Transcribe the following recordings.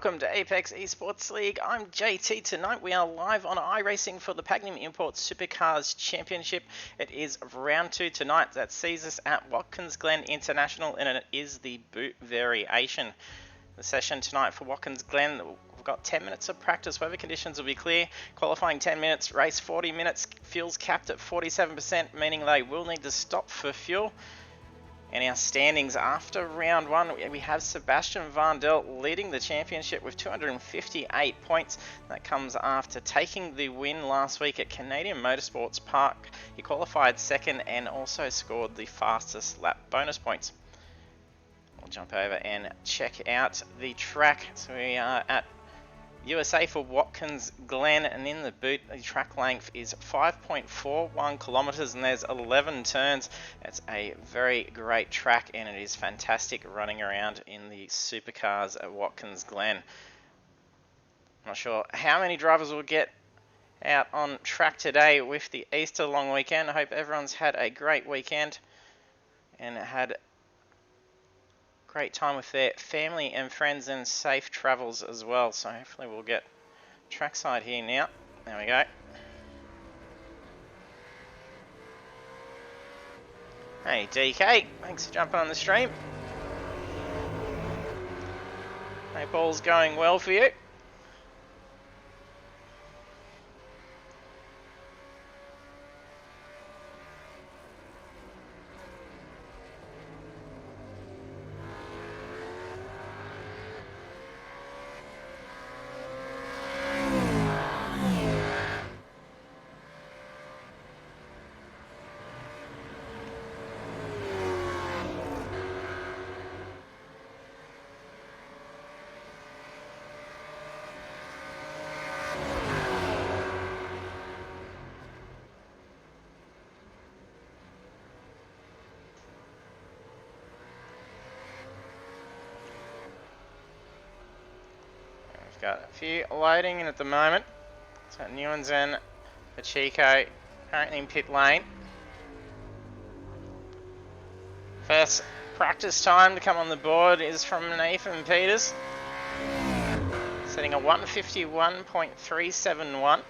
welcome to Apex Esports League. I'm JT. Tonight we are live on iRacing for the Pagnian Imports Supercars Championship. It is round 2 tonight. That sees us at Watkins Glen International, and it is the boot variation. The session tonight for Watkins Glen, we've got 10 minutes of practice. Weather conditions will be clear. Qualifying 10 minutes, race 40 minutes. Fuel's capped at 47%, meaning they will need to stop for fuel. And our standings after round 1, we have Sebastian Vandel leading the championship with 258 points. That comes after taking the win last week at Canadian Motorsports Park. He qualified second and also scored the fastest lap bonus points. We'll jump over and check out the track. So we are at USA for Watkins Glen, and in the boot the track length is 5.41 kilometers and there's 11 turns. It's a very great track and it is fantastic running around in the supercars at Watkins Glen. I'm not sure how many drivers will get out on track today with the Easter long weekend. I hope everyone's had a great weekend and had great time with their family and friends and safe travels as well. So hopefully we'll get trackside here now. There we go. Hey DK, thanks for jumping on the stream. Hope all's going well for you. Got a few loading in at the moment. So Newens and Pacheco currently in pit lane. First practice time to come on the board is from Nathan Peters, setting a 151.371.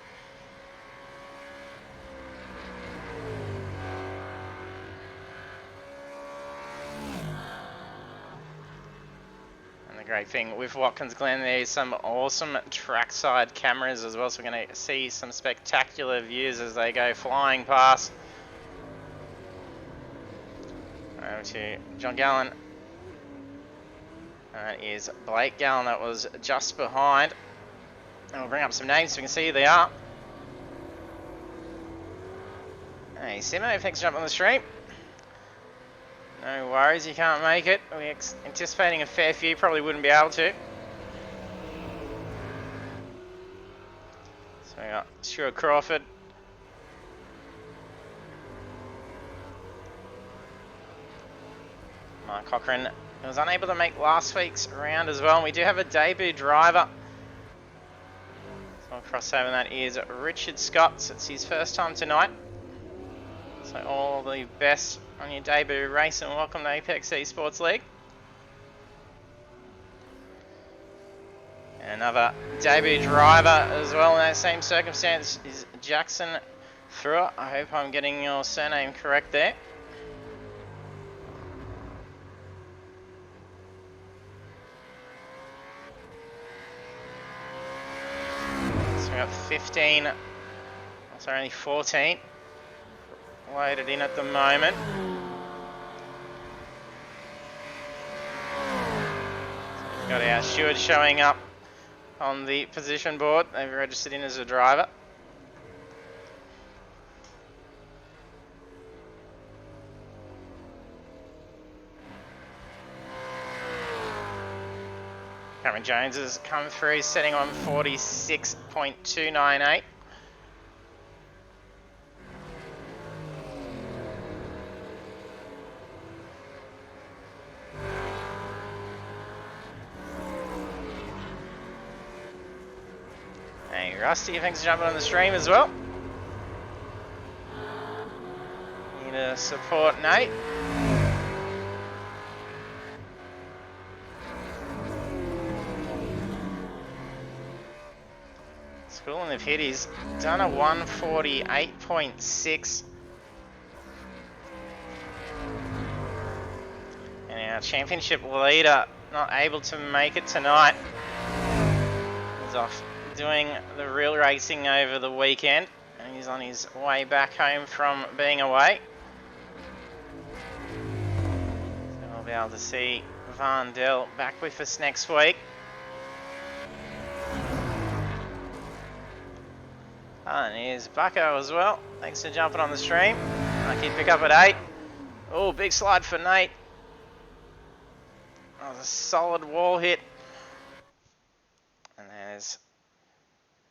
Great thing with Watkins Glen, there's some awesome trackside cameras as well, so we're going to see some spectacular views as they go flying past. Over to John Gallen. That is Blake Gallen that was just behind. And we'll bring up some names so we can see who they are. Hey Simo, thanks for jumping on the stream. No worries, you can't make it. We're anticipating a fair few, probably wouldn't be able to. So we got Stuart Crawford. Mark Cochran was unable to make last week's round as well. And we do have a debut driver. So I'll cross over, and that is Richard Scott. It's his first time tonight. So all the best on your debut race and welcome to Apex Esports League. And another debut driver as well in that same circumstance is Jackson Thruer. I hope I'm getting your surname correct there. So we got 15, sorry, only 14 loaded in at the moment. We've got our steward showing up on the position board. They've registered in as a driver. Cameron Jones has come through, setting on 46.298. Rusty, thanks for jumping on the stream as well. Need to support Nate. they've hit. He's done a 148.6. And our championship leader not able to make it tonight. He's off doing the real racing over the weekend. And he's on his way back home from being away. So we'll be able to see Van Del back with us next week. And here's Bucko as well. Thanks for jumping on the stream. Lucky pick up at 8. Oh, big slide for Nate. That was a solid wall hit. And there's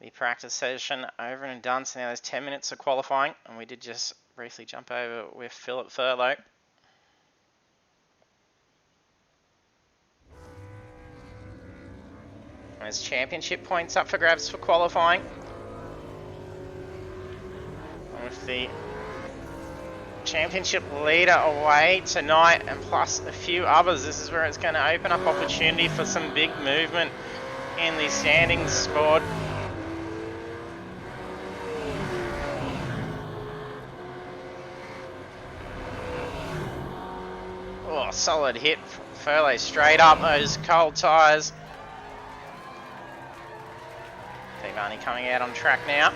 the practice session over and done. So now there's 10 minutes of qualifying. And we did just briefly jump over with Philip Thurlow. There's championship points up for grabs for qualifying. With the championship leader away tonight and plus a few others, this is where it's going to open up opportunity for some big movement in the standings board. Oh, solid hit from Furlow straight up those cold tyres. Tivani coming out on track now.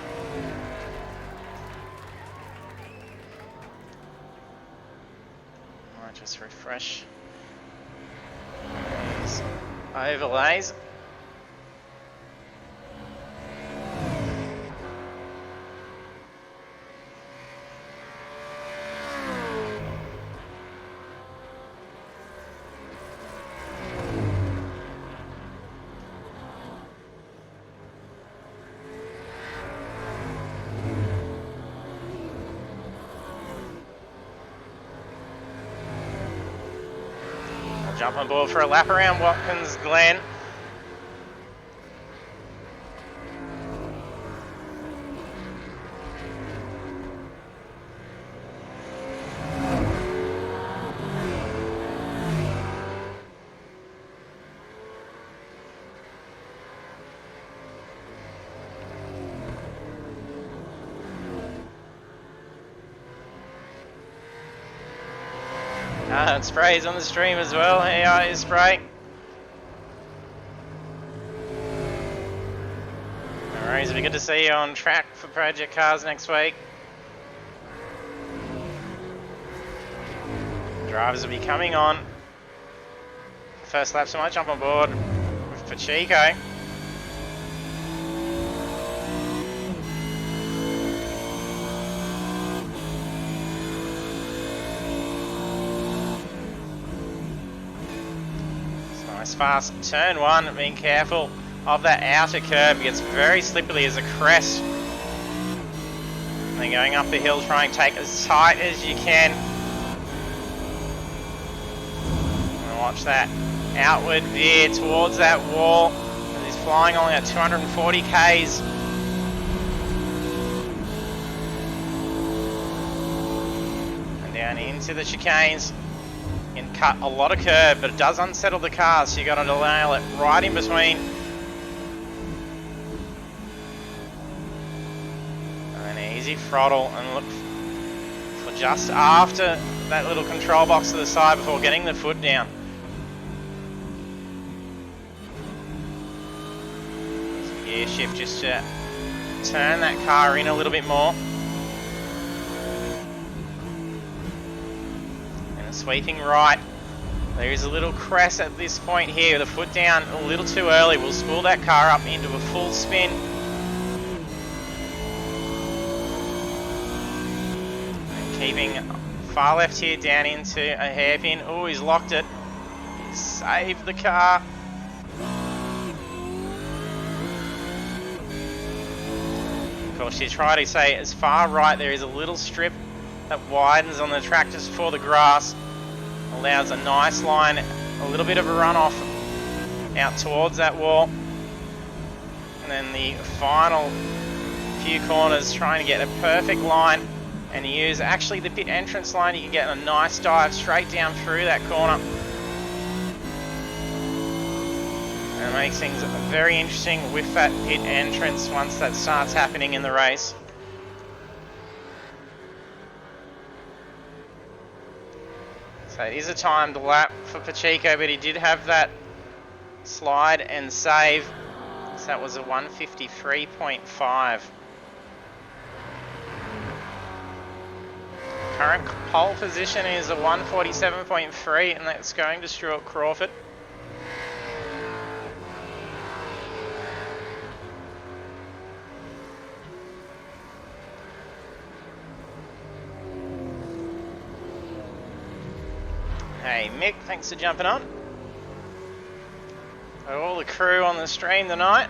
Just refresh these overlays. Jump on board for a lap around Watkins Glen. And Spray's on the stream as well. Hey, Spray. No worries, it'll be good to see you on track for Project Cars next week. Drivers will be coming on. First lap, so I might jump on board with Pacheco. Fast turn 1, being careful of that outer curb. It gets very slippery as a crest. And then going up the hill, try and take as tight as you can. And watch that outward veer towards that wall. And he's flying only at 240 k's. And down into the chicanes. Can cut a lot of curb, but it does unsettle the car, so you got to allow it right in between. And an easy throttle and look for just after that little control box to the side before getting the foot down. Gear shift just to turn that car in a little bit more. Sweeping right. There is a little crest at this point here. The foot down a little too early. We'll spool that car up into a full spin. And keeping far left here down into a hairpin. Oh, he's locked it. He's saved the car. Of course, she's trying to say as far right there is a little strip that widens on the track just before the grass. Allows a nice line, a little bit of a runoff out towards that wall. And then the final few corners trying to get a perfect line and use actually the pit entrance line. You can get a nice dive straight down through that corner. And it makes things very interesting with that pit entrance once that starts happening in the race. So it is a timed lap for Pacheco, but he did have that slide and save. So that was a 153.5. Current pole position is a 147.3, and that's going to Stuart Crawford. Hey Mick, thanks for jumping on. All the crew on the stream tonight.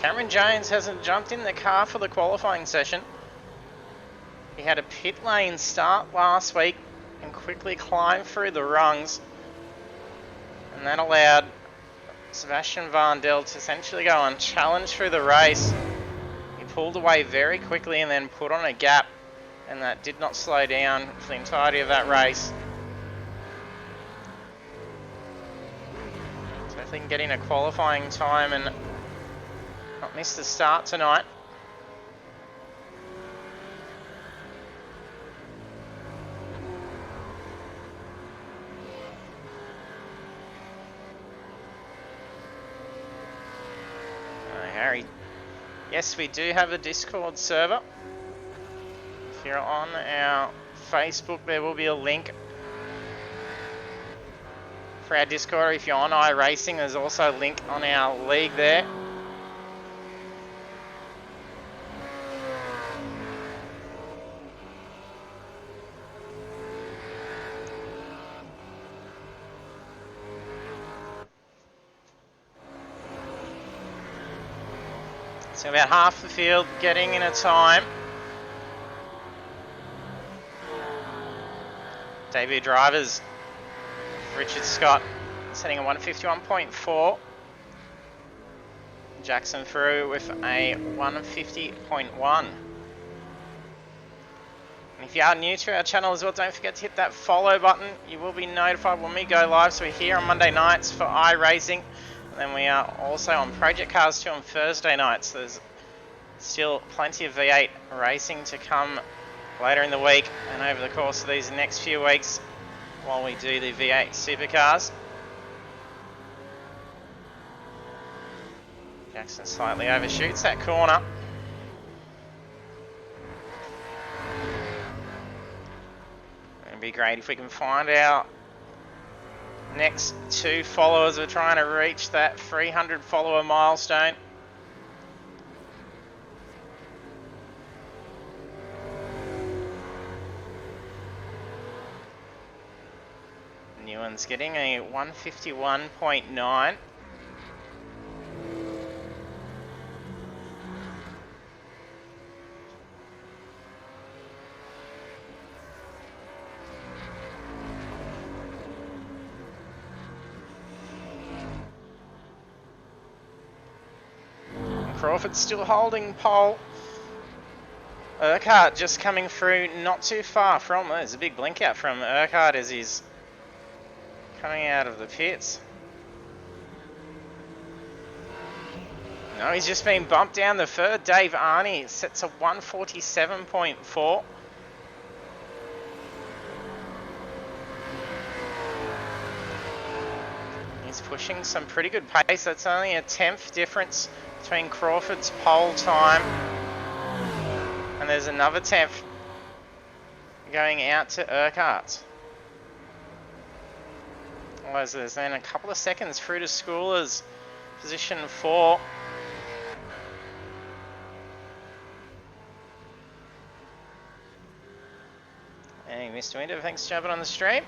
Cameron Jones hasn't jumped in the car for the qualifying session. He had a pit lane start last week and quickly climbed through the rungs. And that allowed Sebastian Vandel to essentially go on challenge through the race. He pulled away very quickly and then put on a gap, and that did not slow down for the entirety of that race. So if they can get in a qualifying time and not miss the start tonight. Harry. Yes, we do have a Discord server. If you're on our Facebook, there will be a link for our Discord. If you're on iRacing, there's also a link on our league there. So about half the field getting in a time. Debut drivers, Richard Scott setting a 151.4. Jackson through with a 150.1. And if you are new to our channel as well, don't forget to hit that follow button. You will be notified when we go live. So we're here on Monday nights for iRacing. And we are also on Project Cars 2 on Thursday nights. There's still plenty of V8 racing to come later in the week and over the course of these next few weeks while we do the V8 Supercars. Jackson slightly overshoots that corner. It'd be great if we can find our next two followers. We're trying to reach that 300 follower milestone. Newen's getting a 151.9. Crawford still holding pole. Urquhart just coming through not too far from. There's a big blink out from Urquhart as he's coming out of the pits. No, he's just been bumped down the third. Dave Arney sets a 147.4. He's pushing some pretty good pace. That's only a 10th difference between Crawford's pole time, and there's another 10th going out to Urquhart. There's then a couple of seconds through to Schooler's position 4. Hey, Mr. Winter, thanks for jumping on the stream.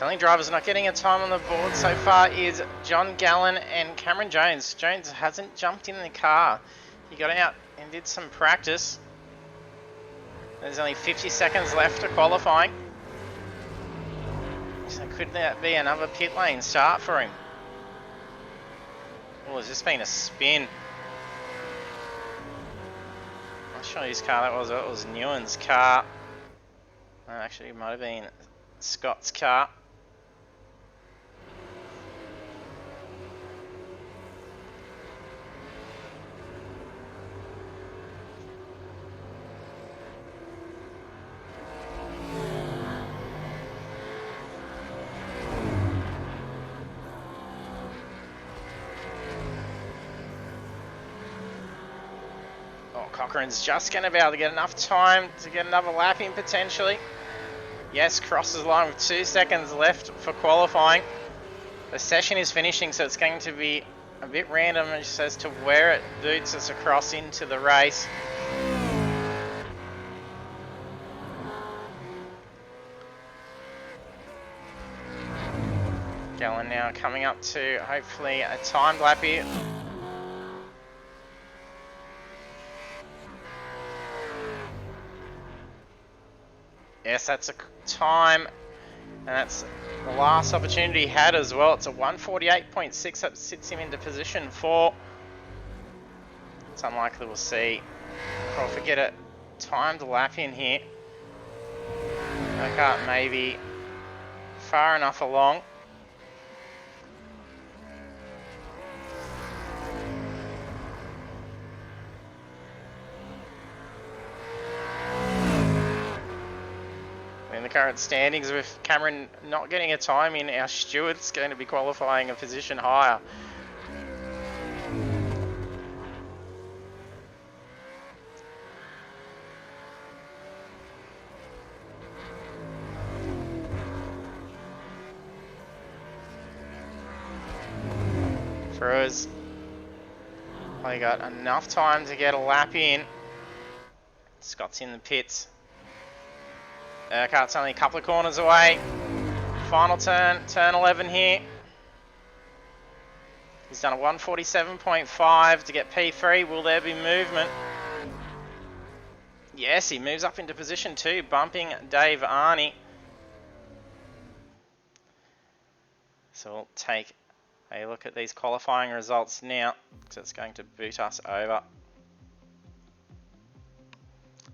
The only drivers not getting a time on the board so far is John Gallen and Cameron Jones. Jones hasn't jumped in the car. He got out and did some practice. There's only 50 seconds left to qualifying. So could that be another pit lane start for him? Oh, it's just been a spin. I'm not sure whose car that was. It was Nguyen's car. Actually, it might have been Scott's car. Cochrane's just going to be able to get enough time to get another lap in potentially. Yes, crosses the line with 2 seconds left for qualifying. The session is finishing, so it's going to be a bit random as to where it boots us across into the race. Gallen now coming up to hopefully a timed lap here. Yes, that's a time, and that's the last opportunity he had as well. It's a 148.6 that sits him into position 4. It's unlikely we'll see Crawford get a timed lap in here. Urquhart maybe far enough along. In the current standings, with Cameron not getting a time in, our steward's going to be qualifying a position higher. Brewers probably got enough time to get a lap in. Scott's in the pits. Urquhart's only a couple of corners away. Final turn, turn 11 here. He's done a 147.5 to get P3. Will there be movement? Yes, he moves up into position 2, bumping Dave Arney. So we'll take a look at these qualifying results now, because it's going to boot us over.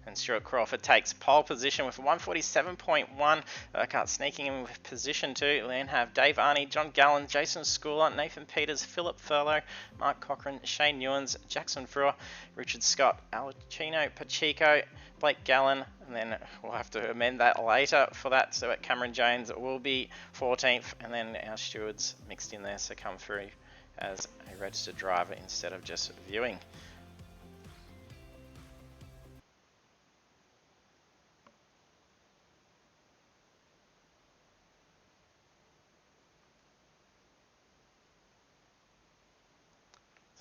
And Stuart Crawford takes pole position with 147.1. Urquhart sneaking in with position 2. Then have Dave Arney, John Gallen, Jason Schooler, Nathan Peters, Philip Furlow, Mark Cochrane, Shane Newens, Jackson Frewer, Richard Scott, Alcino Pacheco, Blake Gallen, and then we'll have to amend that later for that, so that Cameron Jones will be 14th, and then our stewards mixed in there, so come through as a registered driver instead of just viewing.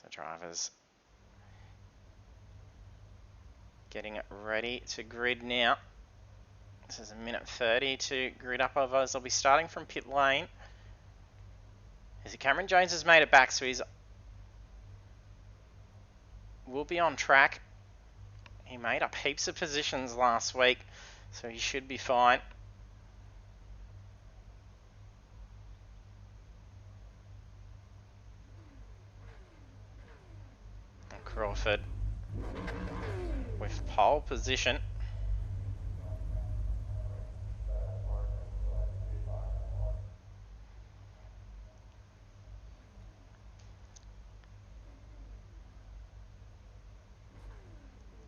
Drivers getting ready to grid now. This is a minute 30 to grid up. Otherwise, they'll be starting from pit lane. Cameron Jones has made it back, so will be on track. He made up heaps of positions last week, so he should be fine. Crawford with pole position.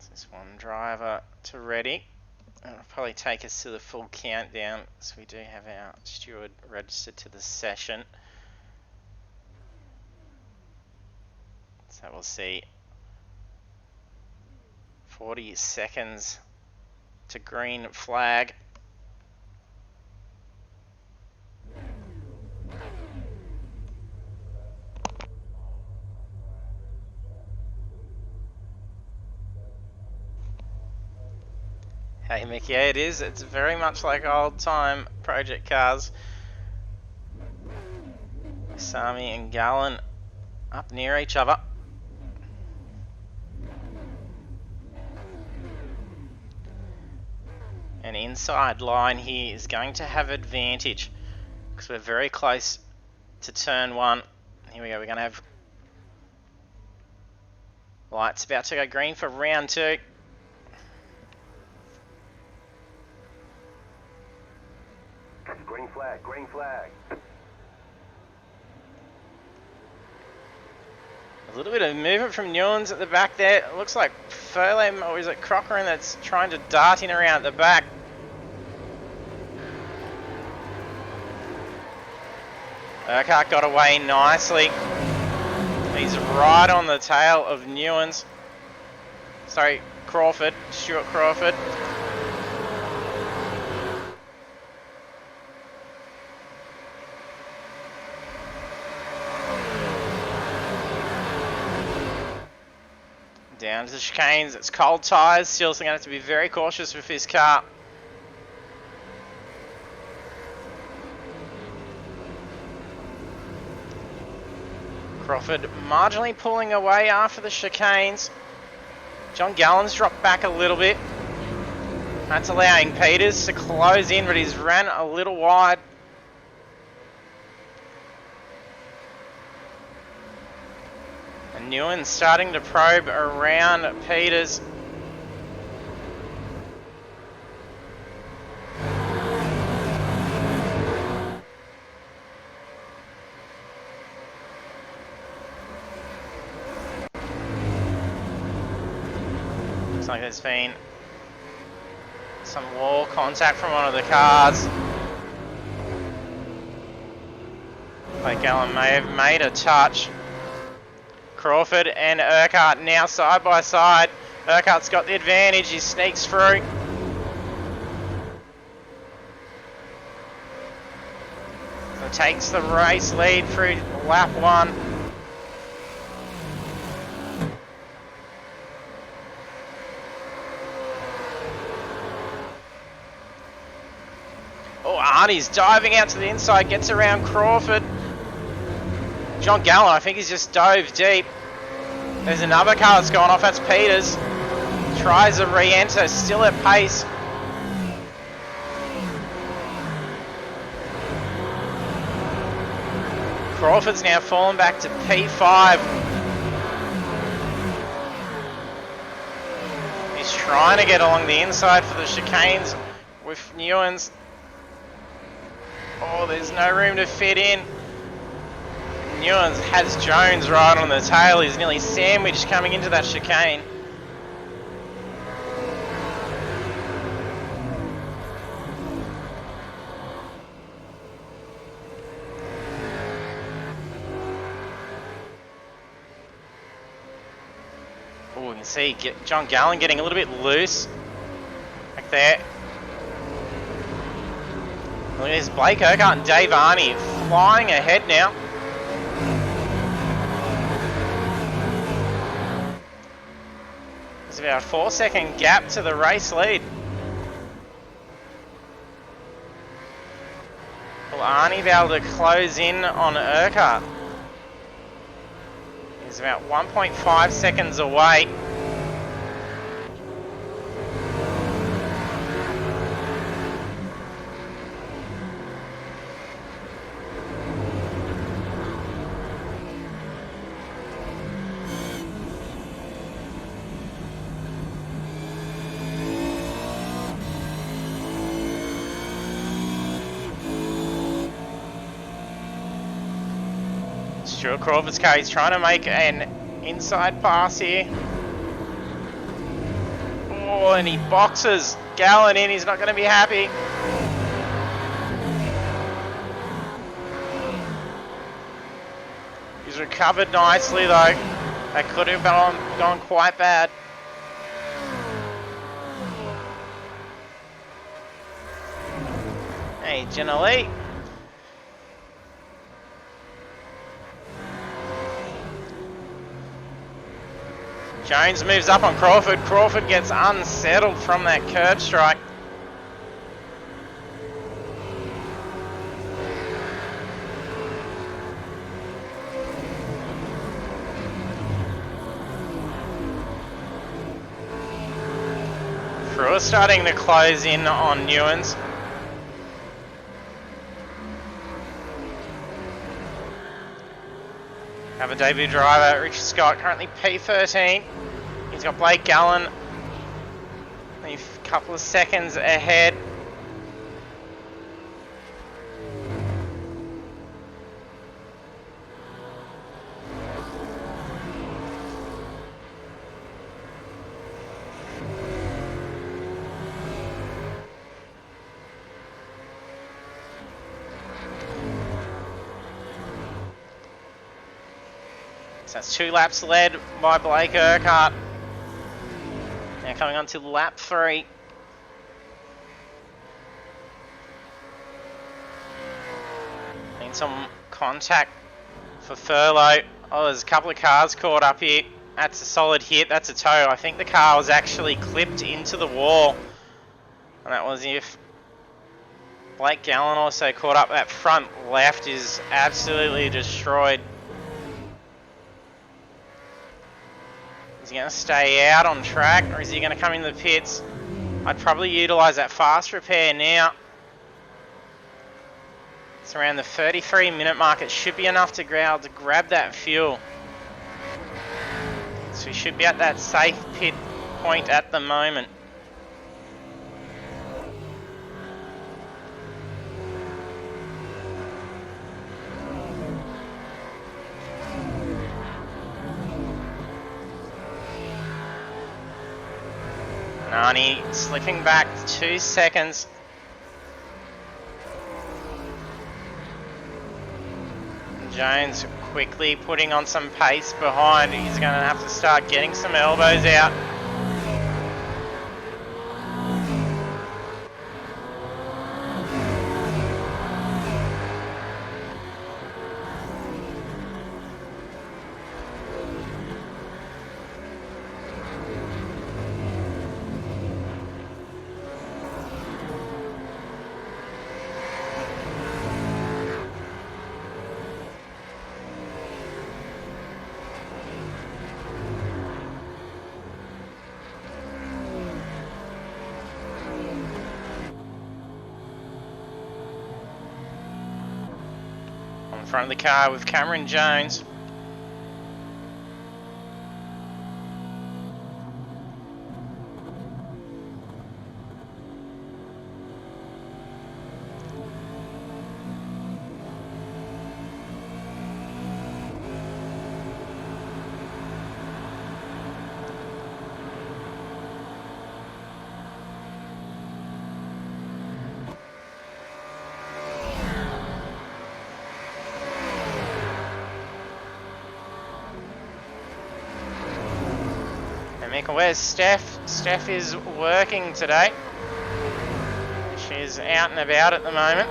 This one driver to ready. It'll probably take us to the full countdown, so we do have our steward registered to the session. So we'll see 40 seconds to green flag. Hey Mick, yeah it is. It's very much like old time project cars. Sami and Gallen up near each other. An inside line here is going to have advantage because we're very close to turn 1. Here we go, we're going to have lights about to go green for round 2. Green flag, green flag. A little bit of movement from Newlands at the back there. It looks like Furlem, or is it Cochran, that's trying to dart in around at the back. Urquhart got away nicely. He's right on the tail of Newlands. Sorry, Crawford, Stuart Crawford. Down to the chicanes, it's cold tyres, still going to have to be very cautious with his car. Crawford marginally pulling away after the chicanes. John Gallen's dropped back a little bit. That's allowing Peters to close in, but he's ran a little wide. And Newen's starting to probe around Peters. Looks like there's been some wall contact from one of the cars. Like Gallen may have made a touch. Crawford and Urquhart now side by side. Urquhart's got the advantage, he sneaks through. So takes the race lead through lap 1. Oh, Arnie's diving out to the inside, gets around Crawford. John Gallen, I think he's just dove deep. There's another car that's gone off, that's Peters. Tries a re-enter, still at pace. Crawford's now fallen back to P5. He's trying to get along the inside for the chicanes with Newens. Oh, there's no room to fit in. Newens has Jones right on the tail. He's nearly sandwiched coming into that chicane. Oh, we can see John Gallen getting a little bit loose back there. Look at this, Blake Urquhart and Dave Arney flying ahead now. There's about a 4-second gap to the race lead. Will Arnie be able to close in on Urquhart? He's about 1.5 seconds away. Stuart Crawford's car, he's trying to make an inside pass here. Oh, and he boxes Gallen in, he's not going to be happy. He's recovered nicely though. That could have gone quite bad. Hey, Janelle. Jones moves up on Crawford. Crawford gets unsettled from that curb strike. are starting to close in on Newens. Have a debut driver, Richard Scott, currently P13. He's got Blake Gallen a couple of seconds ahead. So that's 2 laps led by Blake Urquhart. Now coming on to lap 3. Need some contact for Furlow. Oh, there's a couple of cars caught up here. That's a solid hit. That's a tow. I think the car was actually clipped into the wall. And that was if Blake Gallen also caught up. That front left is absolutely destroyed. Is he going to stay out on track, or is he going to come in the pits? I'd probably utilise that fast repair now. It's around the 33-minute mark. It should be enough to grab that fuel. So we should be at that safe pit point at the moment. Nani slipping back 2 seconds. Jones quickly putting on some pace behind. He's going to have to start getting some elbows out. In front of the car with Cameron Jones. Where's Steph? Steph is working today. She's out and about at the moment.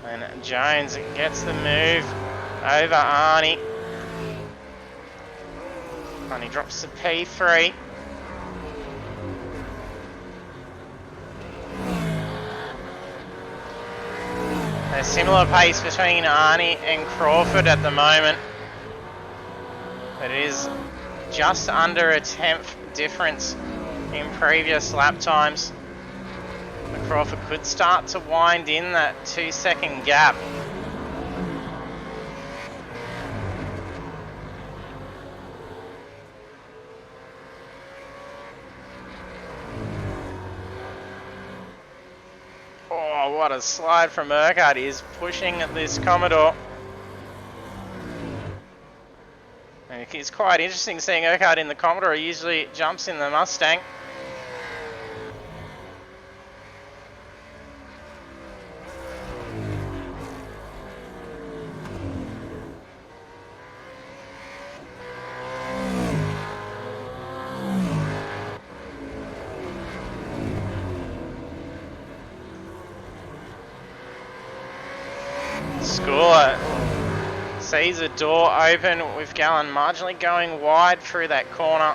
And Jones gets the move over Arnie. Arnie drops to P3. A similar pace between Arnie and Crawford at the moment. It is just under a 10th difference in previous lap times. But Crawford could start to wind in that 2-second gap. Oh, what a slide from Urquhart. He is pushing this Commodore. And it's quite interesting seeing Urquhart in the Commodore. He usually jumps in the Mustang. Schooler sees a door open with Gallen marginally going wide through that corner.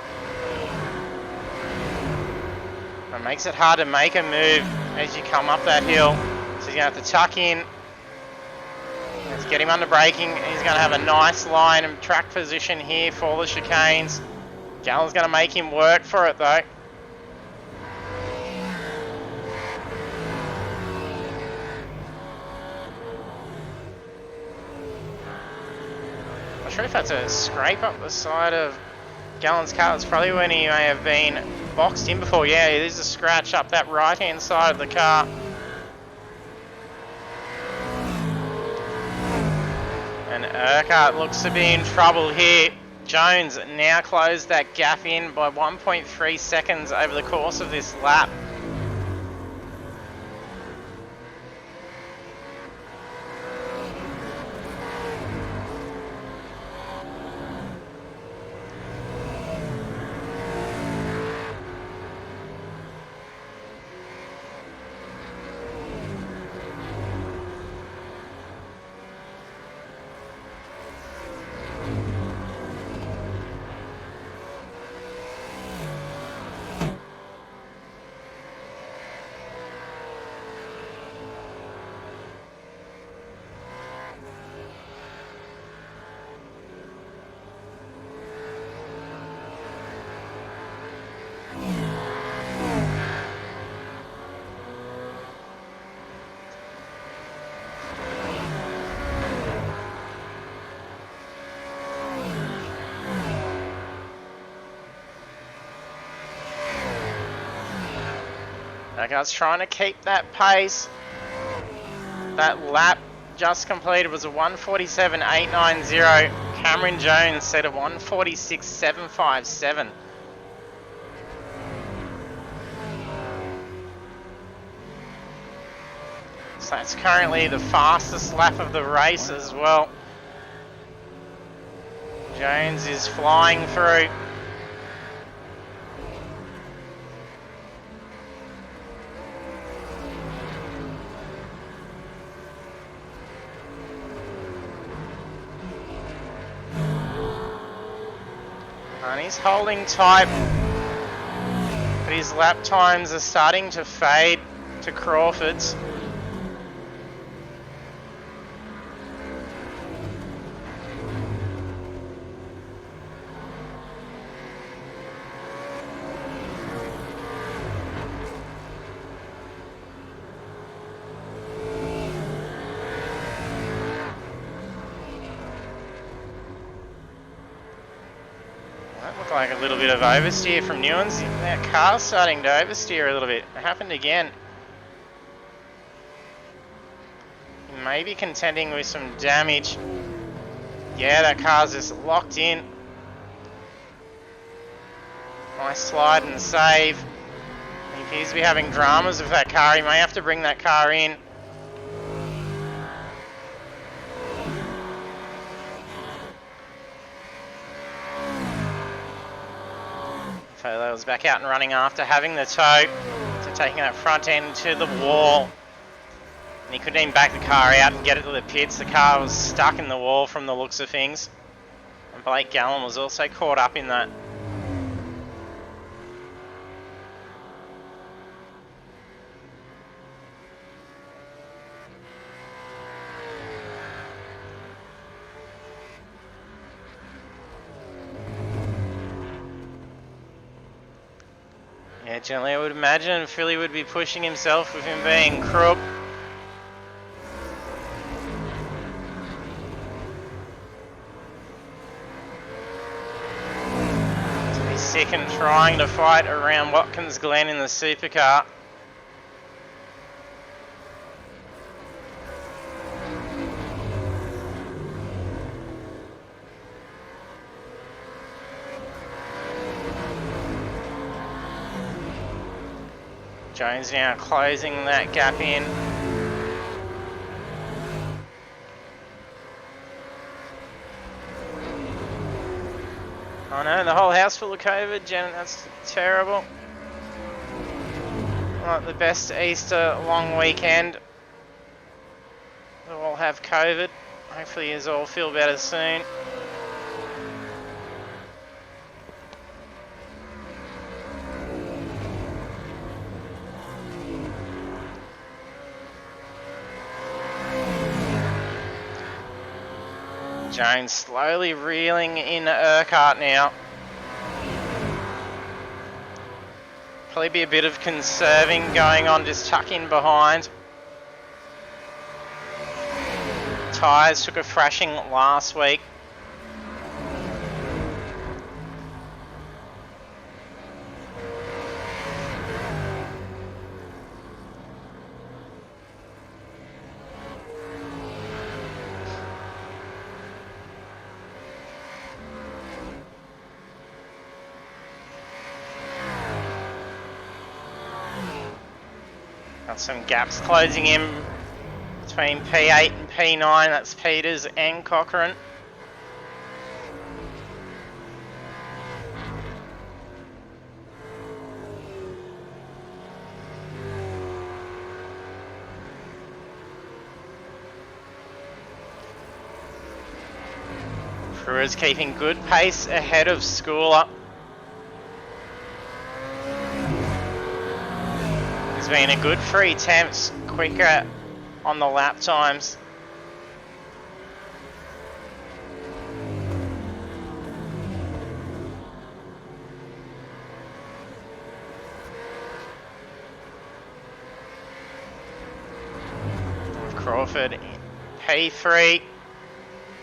It makes it hard to make a move as you come up that hill. So He's going to have to tuck in. Let's get him under braking. He's going to have a nice line and track position here for the chicanes. Gallen's going to make him work for it though. Not sure if that's a scrape up the side of Gallen's car. It's probably when he may have been boxed in before. Yeah, it is a scratch up that right hand side of the car. And Urquhart looks to be in trouble here. Jones now closed that gap in by 1.3 seconds over the course of this lap. Urquhart's trying to keep that pace. That lap just completed was a 1:47.890. Cameron Jones set a 1:46.757. So that's currently the fastest lap of the race as well. Jones is flying through. And he's holding tight, but his lap times are starting to fade to Crawford's. That looked like a little bit of oversteer from Newlands. That car's starting to oversteer a little bit. It happened again. He may be contending with some damage. Yeah, that car's just locked in. Nice slide and save. He appears to be having dramas with that car. He may have to bring that car in. Taylor's back out and running after having the tow. So taking that front end to the wall. And he couldn't even back the car out and get it to the pits. The car was stuck in the wall from the looks of things. And Blake Gallen was also caught up in that. Yeah, generally I would imagine Philly would be pushing himself with him being crook. To be sick and trying to fight around Watkins Glen in the supercar. Jones now closing that gap in. Oh no, the whole house full of COVID, Jen, that's terrible. Not the best Easter long weekend. We'll all have COVID. Hopefully you all feel better soon. Jones slowly reeling in Urquhart now. Probably be a bit of conserving going on, just tuck in behind. Tyres took a thrashing last week. Got some gaps closing in between P8 and P9. That's Peters and Cochrane. Brewers keeping good pace ahead of Schooler. There's been a good 3 attempts, quicker on the lap times. Crawford P3.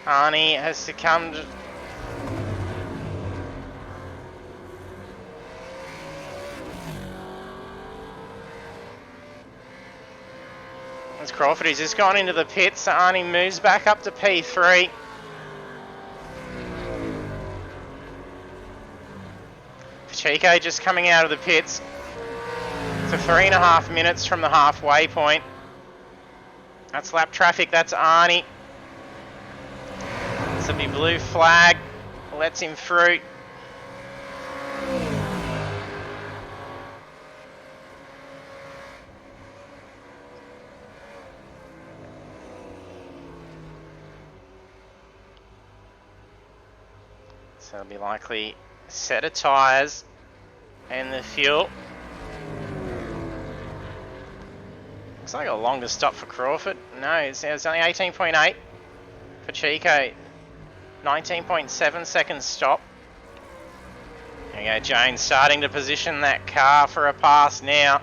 Arnie has succumbed. As Crawford has just gone into the pits, so Arnie moves back up to P3. Pacheco just coming out of the pits. So 3.5 minutes from the halfway point. That's lap traffic, that's Arnie. This will be blue flag, lets him through. So it'll be likely a set of tyres and the fuel. Looks like a longer stop for Crawford. No, it's only 18.8. Pacheco, 19.7 seconds stop. There you go, Jones starting to position that car for a pass now.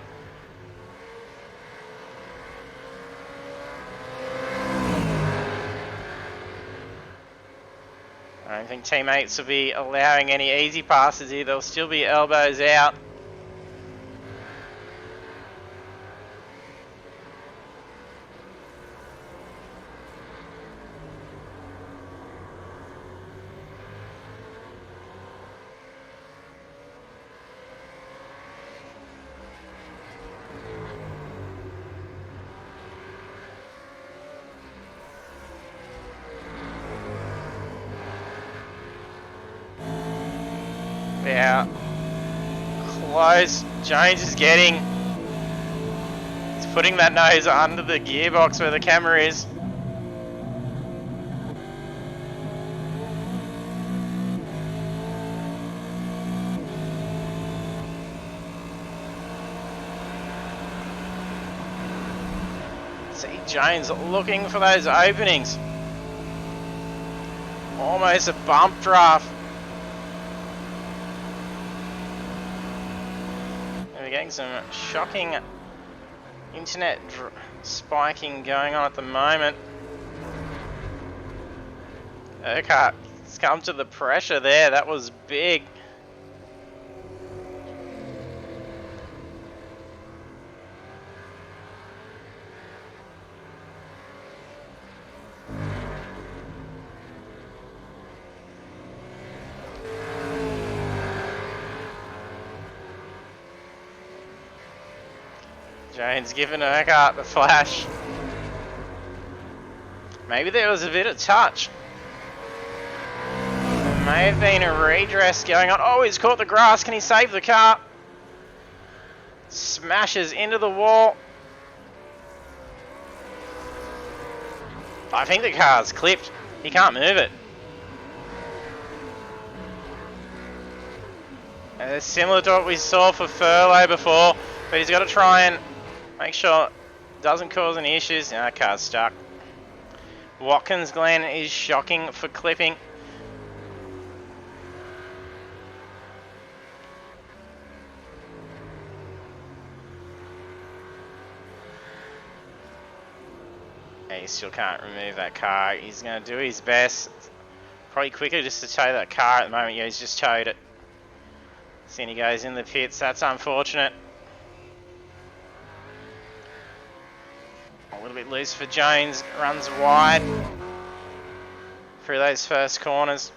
I don't think teammates will be allowing any easy passes here. They'll still be elbows out. Yeah, close. Jones is getting. He's putting that nose under the gearbox where the camera is. See Jones looking for those openings. Almost a bump draft. We're getting some shocking internet spiking going on at the moment. Urquhart has come to the pressure there. That was big. Jones giving Urquhart the flash. Maybe there was a bit of touch. There may have been a redress going on. Oh, he's caught the grass. Can he save the car? Smashes into the wall. I think the car's clipped. He can't move it. Similar to what we saw for Furlow before, but he's got to try and make sure it doesn't cause any issues. No, car's stuck. Watkins Glen is shocking for clipping. He still can't remove that car. He's going to do his best. Probably quicker just to tow that car at the moment. Yeah, he's just towed it. Seeing he goes in the pits. That's unfortunate. A little bit loose for Jones. Runs wide through those first corners.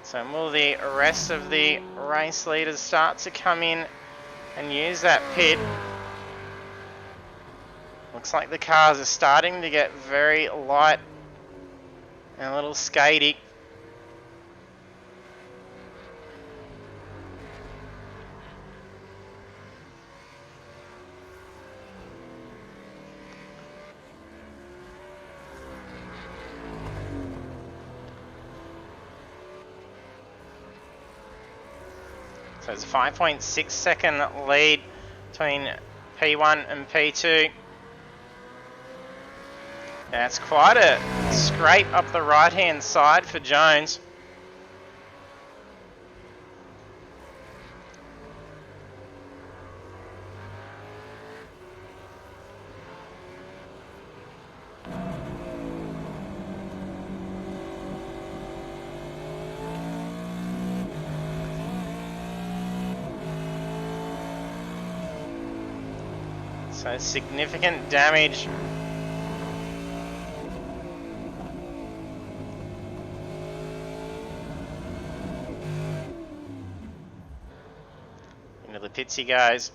So will the rest of the race leaders start to come in and use that pit? Looks like the cars are starting to get very light and a little skatey. So it's a 5.6 second lead between P1 and P2. That's quite a scrape up the right hand side for Jones. So significant damage. Into the pits he goes.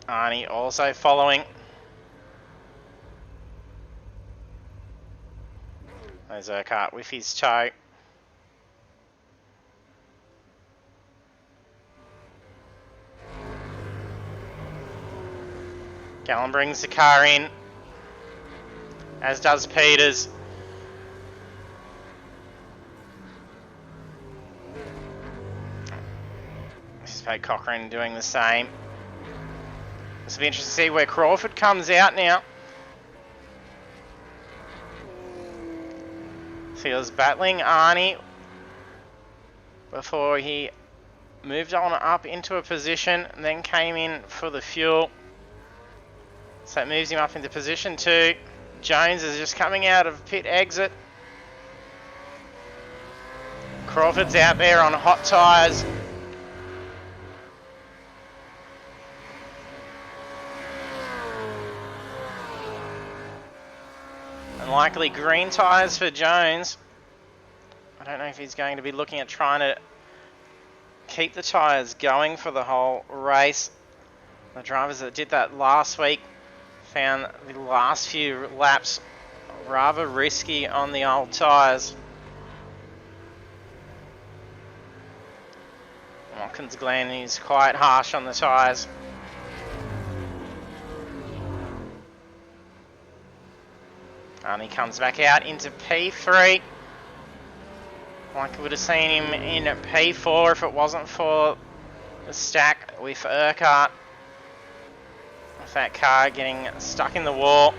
Arnie also following. There's Urquhart with his tow. Gallen brings the car in, as does Peters. Anticipate Cochrane doing the same. This will be interesting to see where Crawford comes out now. So he was battling Arnie before he moved on up into a position and then came in for the fuel. So it moves him up into position 2. Jones is just coming out of pit exit. Crawford's out there on hot tyres. And likely green tyres for Jones. I don't know if he's going to be looking at trying to keep the tyres going for the whole race. The drivers that did that last week found the last few laps rather risky on the old tyres. Watkins Glen is quite harsh on the tyres. And he comes back out into P3. Like we would have seen him in P4 if it wasn't for the stack with Urquhart. That car getting stuck in the wall.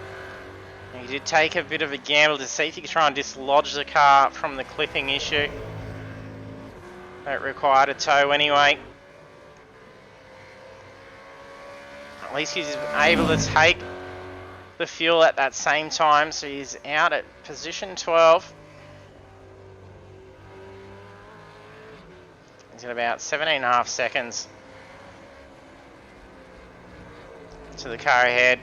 He did take a bit of a gamble to see if he could try and dislodge the car from the clipping issue. That required a tow anyway. At least he's able to take the fuel at that same time, so he's out at position 12. He's got about 17.5 seconds to the car ahead.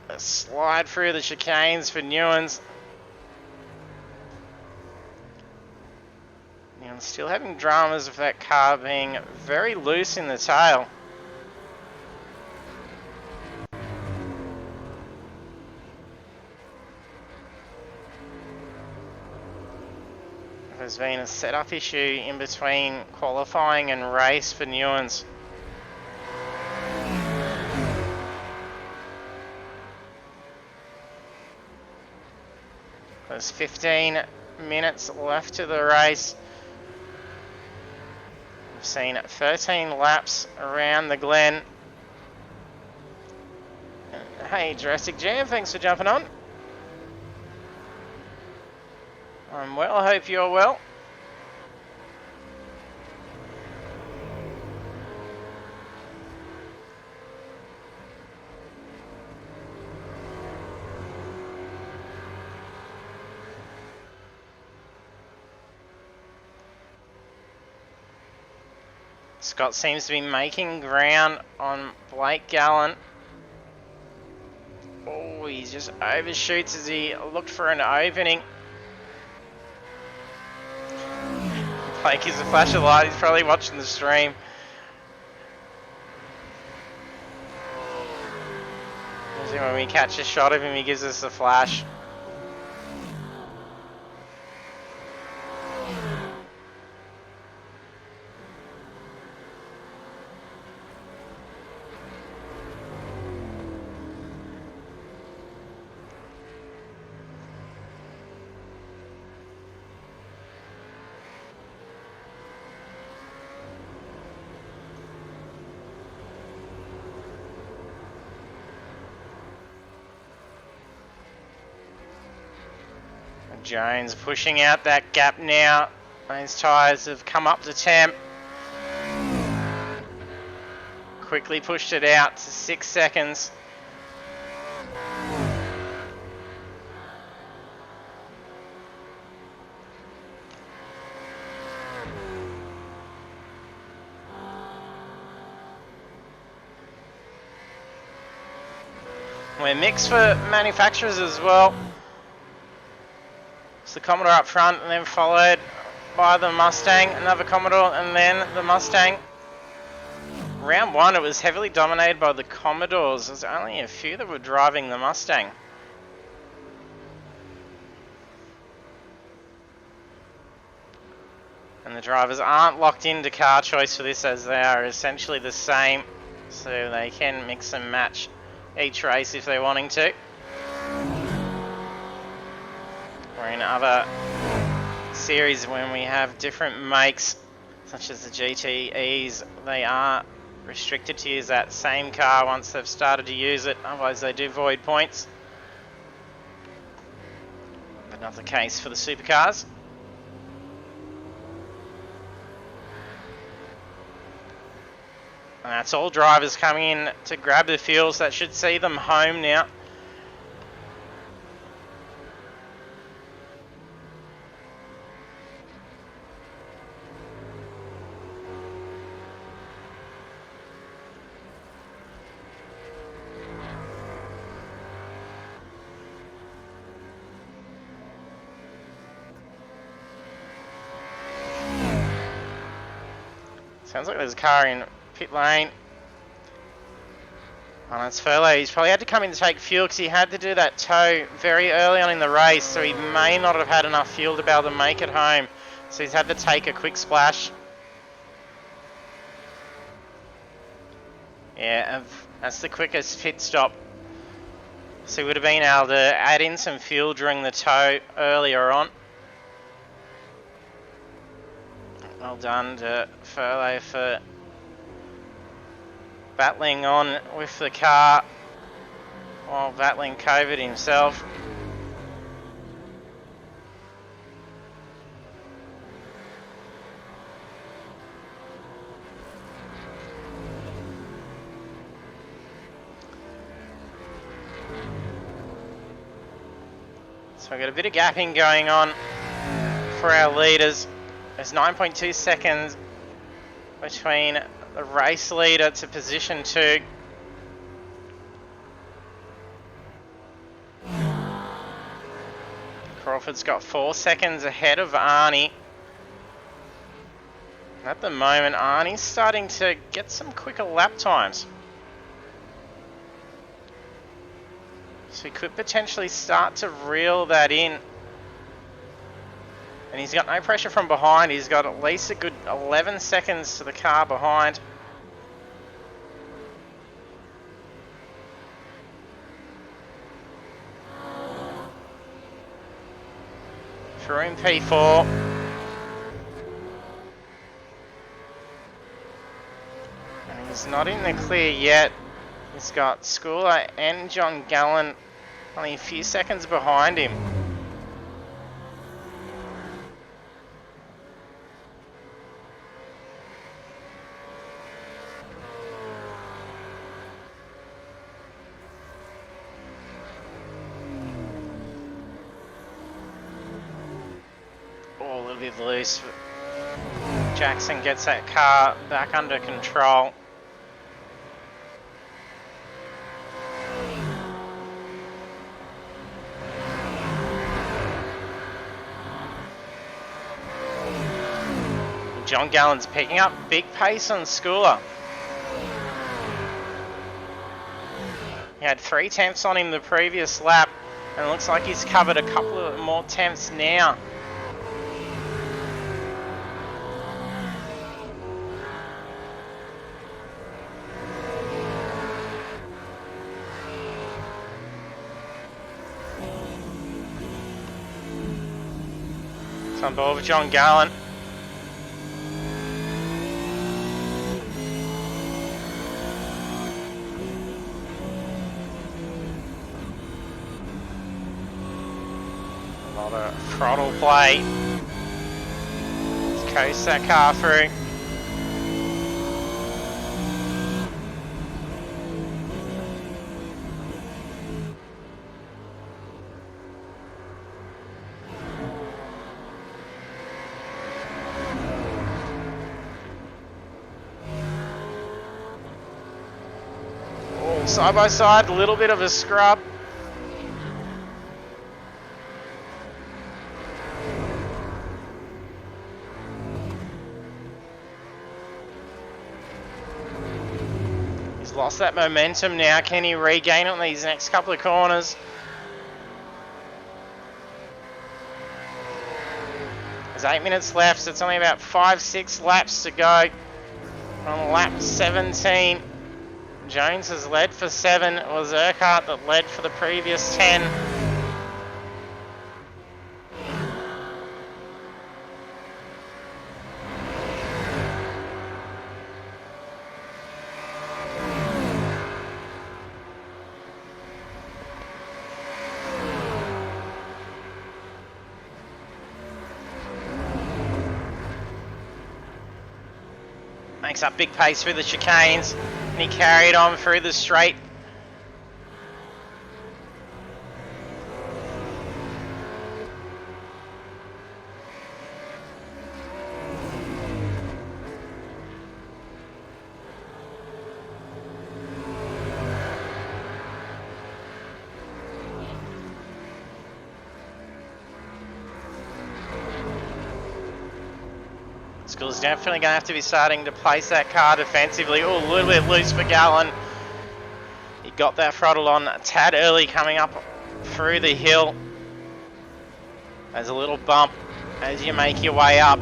A slide through the chicanes for Newlands. Newlands still having dramas of that car being very loose in the tail. There's been a setup issue in between qualifying and race for Newlands. There's 15 minutes left to the race. We've seen 13 laps around the Glen. Hey, Jurassic Jam, thanks for jumping on. I'm well, I hope you're well. Scott seems to be making ground on Blake Gallen. Oh, he just overshoots as he looked for an opening. Blake is a flash of light, he's probably watching the stream. Usually when we catch a shot of him, he gives us a flash. Jones pushing out that gap now. Those tyres have come up to temp. Quickly pushed it out to 6 seconds. We're mixed for manufacturers as well. The Commodore up front and then followed by the Mustang, another Commodore and then the Mustang. Round one it was heavily dominated by the Commodores. There's only a few that were driving the Mustang. And the drivers aren't locked into car choice for this as they are essentially the same. So they can mix and match each race if they're wanting to. Or in other series when we have different makes, such as the GTEs, they are restricted to use that same car once they've started to use it, otherwise they do void points. But not the case for the Supercars. And that's all drivers coming in to grab the fuels. That should see them home now. Sounds like there's a car in pit lane. And it's Furlow. He's probably had to come in to take fuel because he had to do that tow very early on in the race, so he may not have had enough fuel to be able to make it home. So he's had to take a quick splash. Yeah, that's the quickest pit stop. So he would have been able to add in some fuel during the tow earlier on. Well done to Furlow for battling on with the car while battling COVID himself. So we've got a bit of gapping going on for our leaders. There's 9.2 seconds between the race leader to position 2. Crawford's got 4 seconds ahead of Arnie. At the moment, Arnie's starting to get some quicker lap times. So he could potentially start to reel that in. And he's got no pressure from behind. He's got at least a good 11 seconds to the car behind. through in P4. And he's not in the clear yet. He's got Schooler and John Gallen only a few seconds behind him. Oh, a little bit loose. Jackson gets that car back under control. John Gallen's picking up big pace on Schooler. He had 3 tenths on him the previous lap, and it looks like he's covered a couple of more tenths now. It's on board with John Gallen. A lot of throttle play. Let's coast that car through. Oh, side by side, a little bit of a scrub. Lost that momentum now. Can he regain it on these next couple of corners? There's 8 minutes left, so it's only about 5-6 laps to go. On lap 17, Jones has led for 7. It was Urquhart that led for the previous 10. Makes up big pace through the chicanes, and he carried on through the straight. School's definitely going to have to be starting to place that car defensively. Oh, a little bit loose for Gallen. He got that throttle on a tad early coming up through the hill. There's a little bump as you make your way up.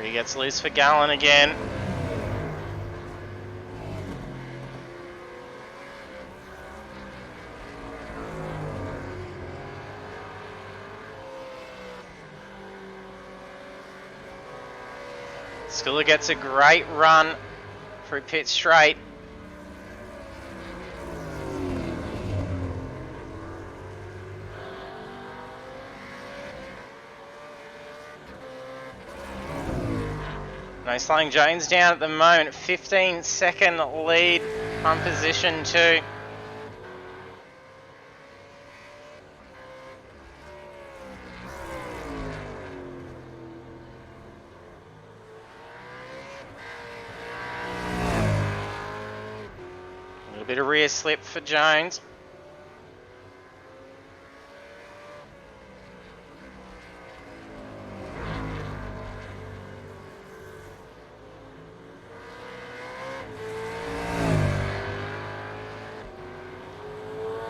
He gets loose for Gallen again. Schooler gets a great run through pit straight. No slowing Jones down at the moment. 15-second lead on position 2. A little bit of rear slip for Jones.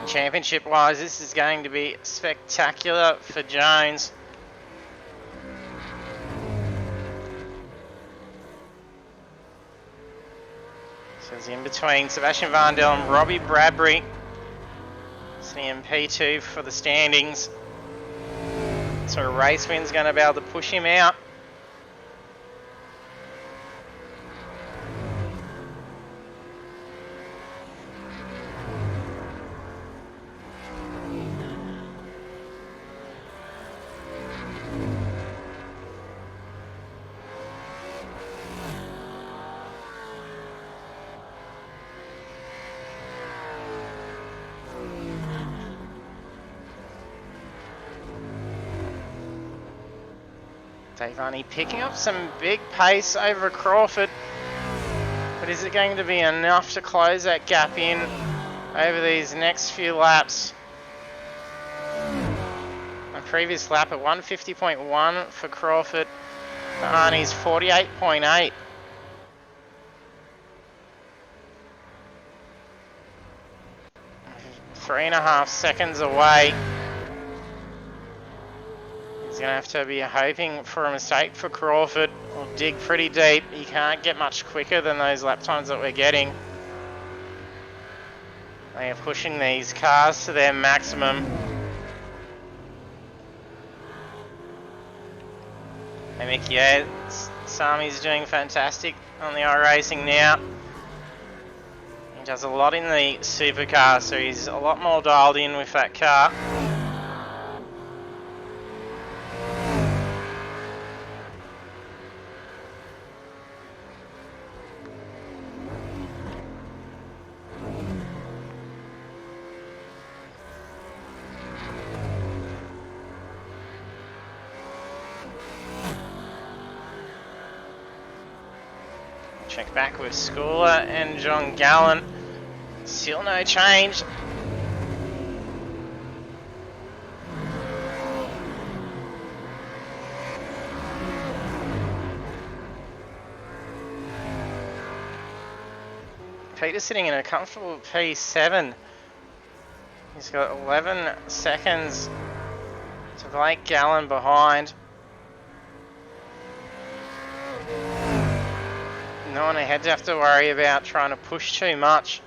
Championship wise, this is going to be spectacular for Jones. So it's in between Sebastian Varndell and Robbie Bradbury. Sitting in P2 for the standings. So a race win's going to be able to push him out. Davani picking up some big pace over Crawford, but is it going to be enough to close that gap in over these next few laps? A previous lap at 150.1 for Crawford, Arnie's 48.8. Three and a half seconds away. He's going to have to be hoping for a mistake for Crawford or dig pretty deep. He can't get much quicker than those lap times that we're getting. They are pushing these cars to their maximum. And Mick, yeah, Sami's doing fantastic on the iRacing now. He does a lot in the Supercar, so he's a lot more dialed in with that car. Check back with Schooler and John Gallen. Still no change. Peter's sitting in a comfortable P7. He's got 11 seconds to Blake Gallen behind. No one ahead to have to worry about trying to push too much.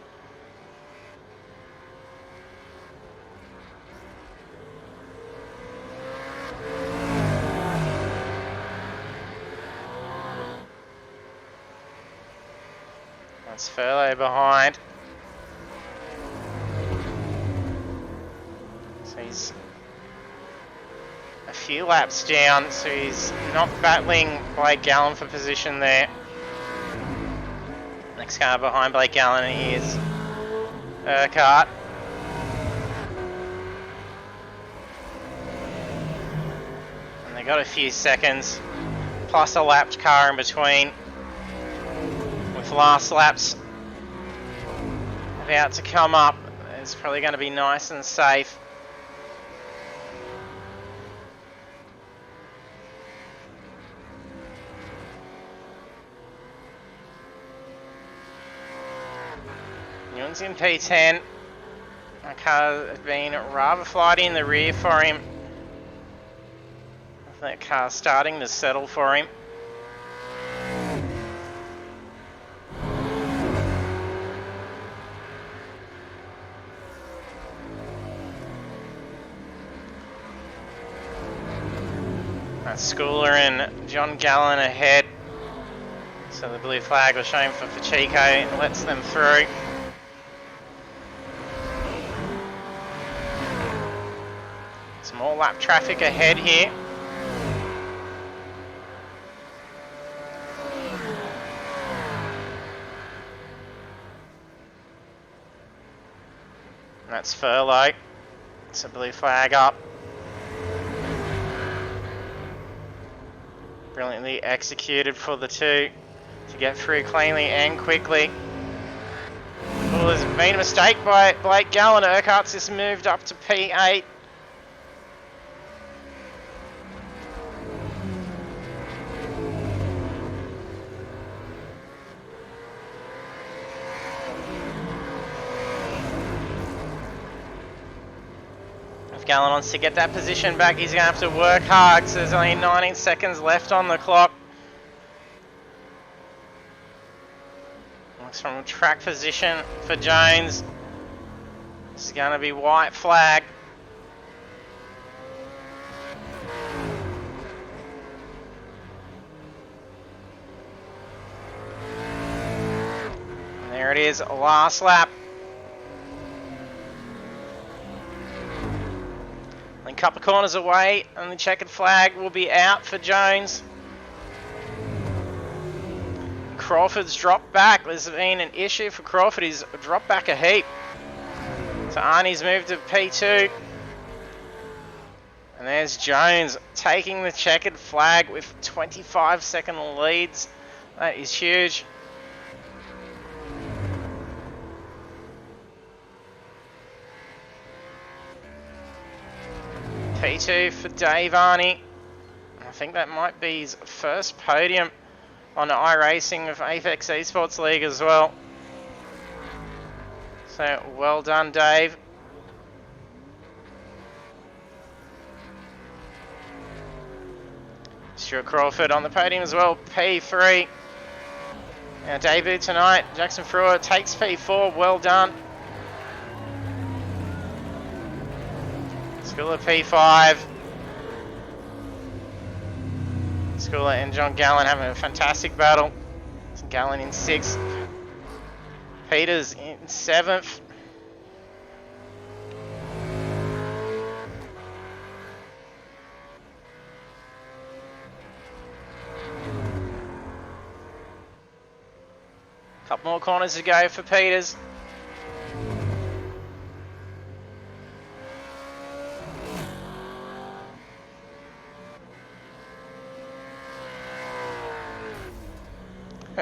That's Furlow behind. So he's a few laps down, so he's not battling Blake Gallen for position there. Next car behind Blake Gallen is Urquhart. And they got a few seconds, plus a lapped car in between, with last laps about to come up. It's probably going to be nice and safe. Newman's in P10. That car has been rather flighty in the rear for him. That car's starting to settle for him. That's Schooler and John Gallen ahead. So the blue flag was shown for Pacheco and lets them through. Some more lap traffic ahead here. And that's Furlow. It's a blue flag up. Brilliantly executed for the two to get through cleanly and quickly. Well, there's been a mistake by Blake Gallen. Urquhart's just moved up to P8. Gallen wants to get that position back. He's going to have to work hard because there's only 19 seconds left on the clock. From track position for Jones. This is going to be white flag. And there it is, last lap. And a couple of corners away, and the checkered flag will be out for Jones. Crawford's dropped back. There's been an issue for Crawford. He's dropped back a heap. So Arnie's moved to P2. And there's Jones taking the checkered flag with 25-second leads. That is huge. P2 for Dave Arnie. I think that might be his first podium on iRacing with Apex eSports League as well. So well done, Dave. Stuart Crawford on the podium as well, P3. Our debut tonight, Jackson Frewer takes P4, well done. Schooler P5. Schooler and John Gallen having a fantastic battle. Gallen in 6th. Peters in 7th. Couple more corners to go for Peters.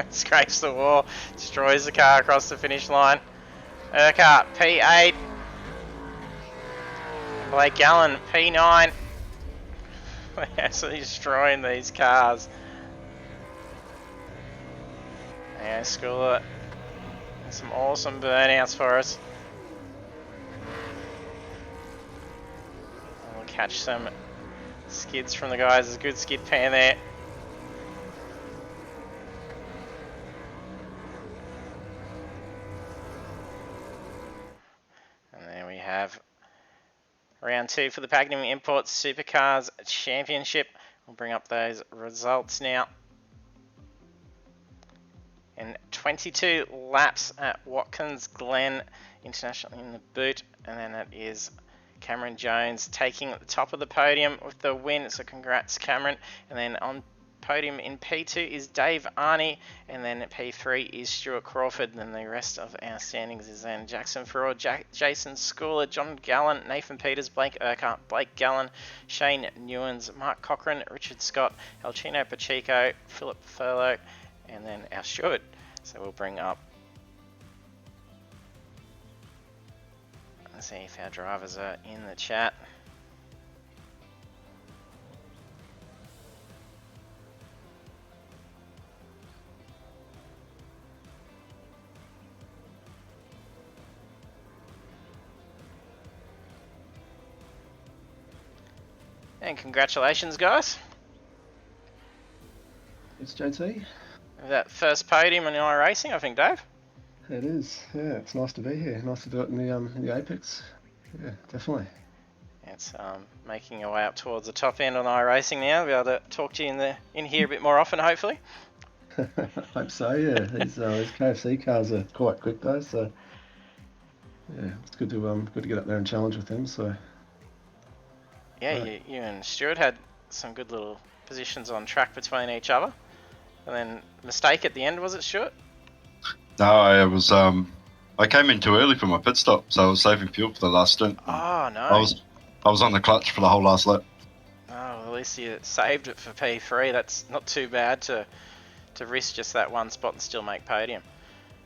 Scrapes the wall, destroys the car across the finish line. Urquhart, P8. Blake Gallen, P9. They're absolutely destroying these cars. Yeah, Schooler, some awesome burnouts for us. We'll catch some skids from the guys. There's a good skid pan there. Have round 2 for the Pagnian Imports Supercars Championship. We'll bring up those results now. And 22 laps at Watkins Glen International in the boot. And then that is Cameron Jones taking the top of the podium with the win. So congrats, Cameron. And then on podium in P2 is Dave Arnie, and then at P3 is Stuart Crawford. And then the rest of our standings is then Jackson Frewer, Jason Schooler, John Gallen, Nathan Peters, Blake Urquhart, Blake Gallen, Shane Newens, Mark Cochran, Richard Scott, Elchino Pacheco, Philip Furlow, and then our Stuart. So we'll bring up, let's see if our drivers are in the chat. And congratulations, guys. It's JT. That first podium in iRacing, I think, Dave. It is. Yeah, it's nice to be here. Nice to do it in the Apex. Yeah, definitely. It's making our way up towards the top end on iRacing now. We'll be able to talk to you in here a bit more often, hopefully. I hope so. Yeah, these KFC cars are quite quick though, so yeah, it's good to get up there and challenge with them. So. Yeah, right. You and Stuart had some good little positions on track between each other. And then mistake at the end, was it, Stuart? No, I came in too early for my pit stop, so I was saving fuel for the last stint. Oh, no. I was on the clutch for the whole last lap. Oh, well, at least you saved it for P3. That's not too bad to risk just that one spot and still make podium.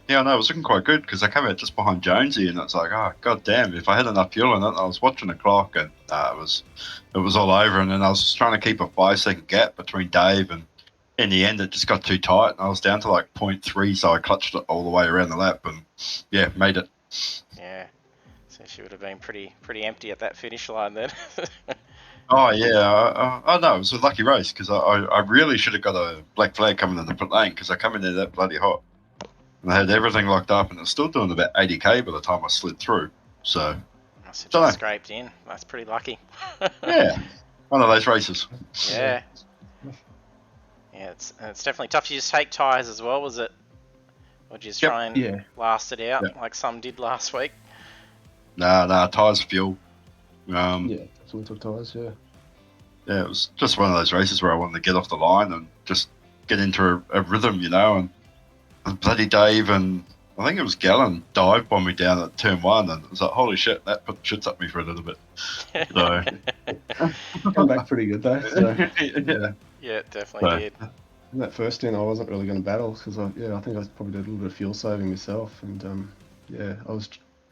Yeah, I know, it was looking quite good because I came out just behind Jonesy, and it's like, oh, god damn, if I had enough fuel in it. I was watching the clock, and it was all over, and then I was just trying to keep a 5-second gap between Dave, and in the end it just got too tight, and I was down to like 0.3, so I clutched it all the way around the lap, and yeah, made it. Yeah, so she would have been pretty empty at that finish line then. Oh yeah, I know, it was a lucky race because I really should have got a black flag coming in the pit lane because I come in there that bloody hot. And I had everything locked up, and it was still doing about 80k by the time I slid through. So, Must have Dunno. just scraped in. That's pretty lucky. yeah, one of those races. Yeah. Yeah, it's definitely tough. You just take tyres as well, was it? Or did you just Yep. try and Yeah. last it out Yep. like some did last week? Nah, tyres, fuel. Yeah, that's winter tyres, yeah. Yeah, it was just one of those races where I wanted to get off the line and just get into a rhythm, you know. And bloody Dave and I think it was Gallen dive bombed me down at turn 1, and it was like, holy shit, that put the shits up me for a little bit. So, Come back pretty good though. So, yeah. Yeah, it definitely did. In that first stint, I wasn't really going to battle because I think I probably did a little bit of fuel saving myself, and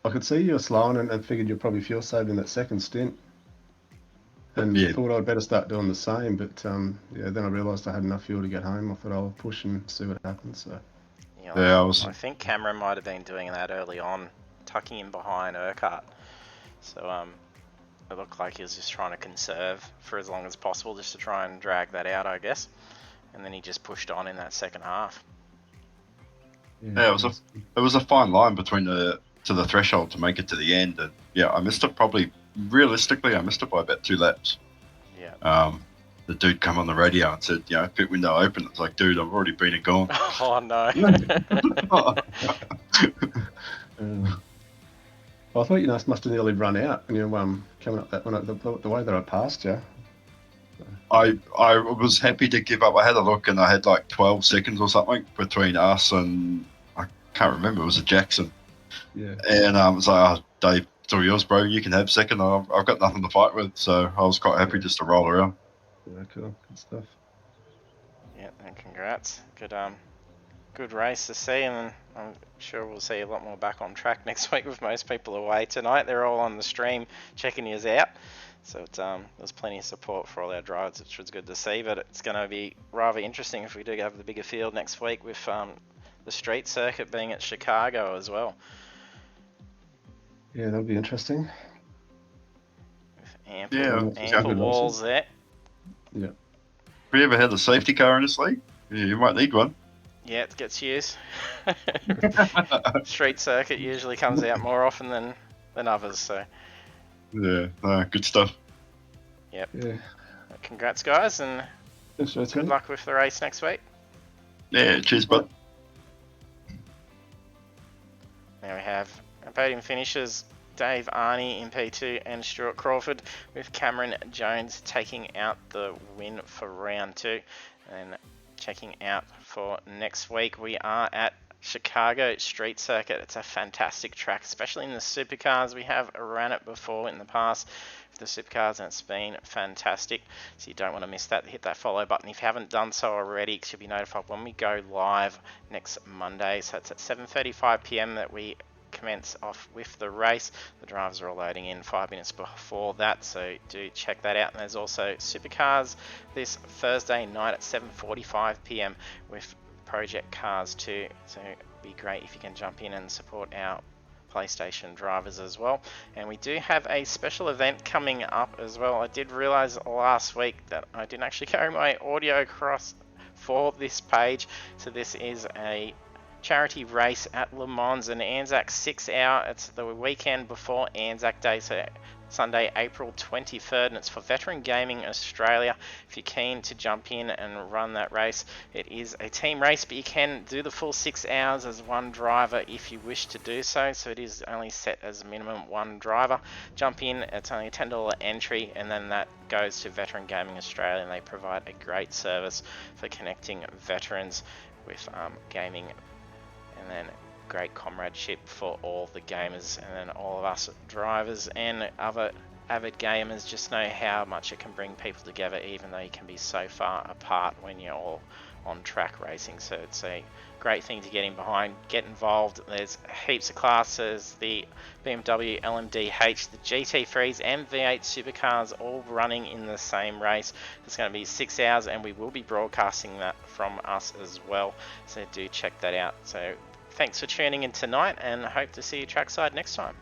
I could see you were slowing and figured you're probably fuel saving that second stint, and Yeah. thought I'd better start doing the same. But then I realised I had enough fuel to get home. I thought I'll push and see what happens. So Yeah, I think Cameron might have been doing that early on, tucking in behind Urquhart. So it looked like he was just trying to conserve for as long as possible, just to try and drag that out, I guess. And then he just pushed on in that second half. Yeah, it was a fine line between the threshold to make it to the end, and yeah, I missed it probably. Realistically, I missed it by about 2 laps. Yeah. The dude come on the radio and said, you know, pit window open. It's like, dude, I've already been and gone. Oh no. I thought you must have nearly run out, and coming up that one, the way that I passed you. I was happy to give up. I had a look, and I had like 12 seconds or something between us and I can't remember. It was a Jackson. Yeah. And I was like, oh, Dave, it's all yours, bro. You can have second. I've got nothing to fight with, so I was quite happy just to roll around. Yeah, cool, good stuff. Yeah, and congrats. Good race to see, and I'm sure we'll see a lot more back on track next week with most people away tonight. They're all on the stream checking yous out. So there's plenty of support for all our drivers, which was good to see. But it's going to be rather interesting if we do have the bigger field next week with the street circuit being at Chicago as well. Yeah, that'll be interesting. With ample walls there. Yeah. Have you ever had a safety car in this league? Yeah, you might need one. Yeah, it gets used. Street circuit usually comes out more often than others, so. Yeah, good stuff. Yep. Yeah. Congrats, guys, and good luck with the race next week. Yeah, cheers, bud. Now we have podium finishers Dave Arney in P2 and Stuart Crawford, with Cameron Jones taking out the win for round 2. And checking out for next week, we are at Chicago Street Circuit. It's a fantastic track, especially in the supercars. We have ran it before in the past with the supercars, and it's been fantastic. So you don't want to miss that. Hit that follow button if you haven't done so already, because you'll be notified when we go live next Monday. So it's at 7:35 p.m. that we commence off with the race. The drivers are all loading in 5 minutes before that, so do check that out. And there's also supercars this Thursday night at 7:45 p.m. with Project Cars 2, so it'd be great if you can jump in and support our PlayStation drivers as well. And we do have a special event coming up as well. I did realize last week that I didn't actually carry my audio across for this page, so this is a charity race at Le Mans and Anzac 6 hour. It's the weekend before Anzac Day, so Sunday, April 23rd, and it's for Veteran Gaming Australia. If you're keen to jump in and run that race, it is a team race, but you can do the full 6 hours as one driver if you wish to do so. So it is only set as minimum one driver. Jump in, it's only a $10 entry, and then that goes to Veteran Gaming Australia, and they provide a great service for connecting veterans with gaming, and then great comradeship for all the gamers, and then all of us drivers and other avid gamers just know how much it can bring people together, even though you can be so far apart when you're all on track racing. So it's a great thing to get in behind, get involved. There's heaps of classes, the BMW LMDH, the GT3s and V8 supercars all running in the same race. It's going to be 6 hours, and we will be broadcasting that from us as well, so do check that out. So thanks for tuning in tonight, and hope to see you trackside next time.